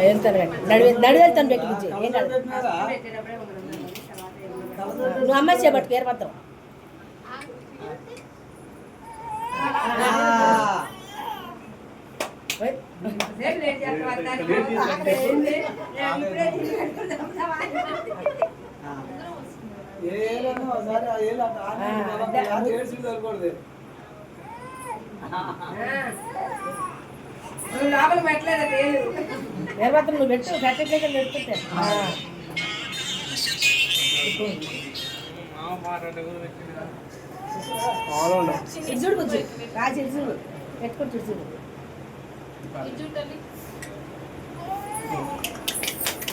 వెళ్తాను నడు వెళ్తాను పెట్టి బుజ్జి ఏం కాదు నువ్వు అమ్మాయి చేపట్టు పేరు మాత్రం నువ్వు పెట్టు సర్టిఫికేట్ పెట్టుకుంటే చూడు బుజ్జి రాజు చూడు పెట్టుకుంటు చూడు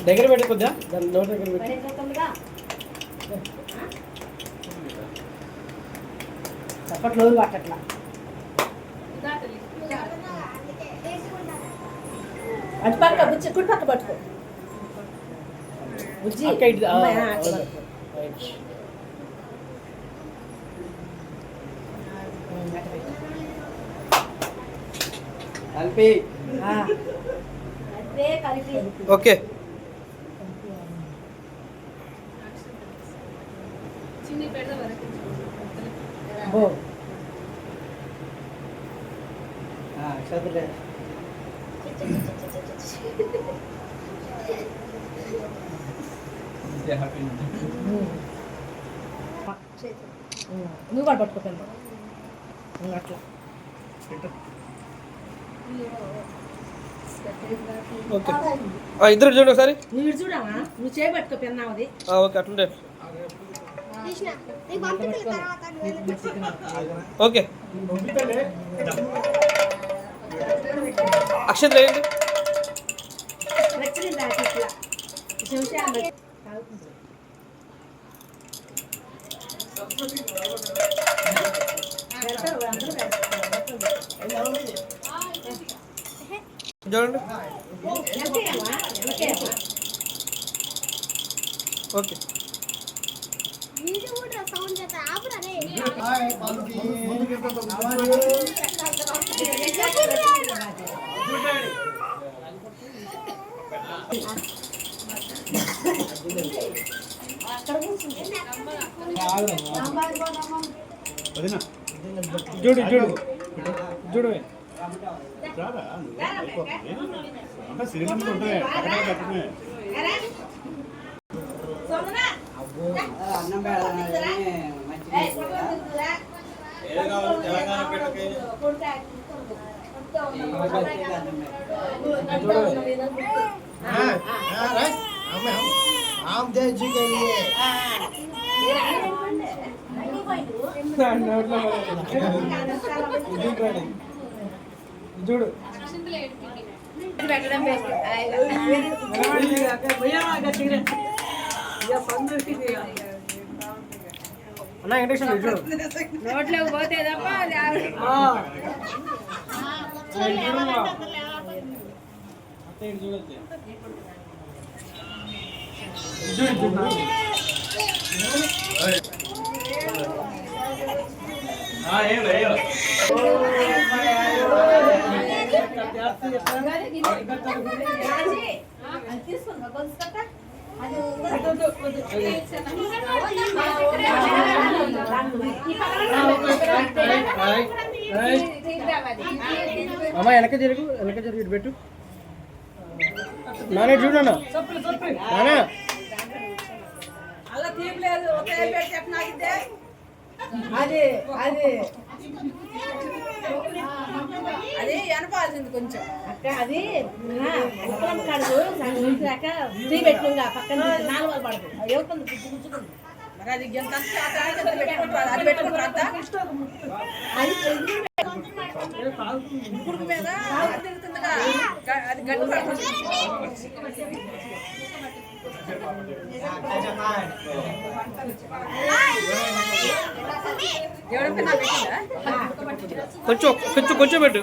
దగ్గర పెట్టుకుందా దాని నోట్ దగ్గర పెట్టు చప్పట్లో పట్టట్లా అటు పక్క బుజ్జి కుడి పక్క పట్టుకో బుజ్జి ఓకే నువ్వు కూడా పట్టుకోకండి అట్లా ఇద్దరు చూడండి ఒకసారి నువ్వు చూడమా నువ్వు చేయబట్టుకో పెన్నావుది ఓకే అట్లుంటే ఓకే అక్షంత వేయండి చూడండి ఓకే చూడు చూడు చూడు అన్నం आम दे जी के लिए చూడు అన్న ఇండక్షన్ చూడు నోట్లోకి పోతే తప్ప అమ్మ వెనక జరుగు ఇటు పెట్టు నానే చూడన్నా నానా అది అది అది అనపాల్సింది కొంచెం అక్క అది ఉత్తరం కడుగు దాకా టీ పెట్టుగా పక్కన నాలుగు వాళ్ళు పడదు ఎవరికొంది గుచ్చుకుంది మరి అది ఎంత పెట్టుకుంటారు అది పెట్టుకుంటారు అది ఇప్పుడు మీద తిరుగుతుందిగా అది గడ్డి పడుతుంది కొంచెం కొంచెం కొంచెం పెట్టు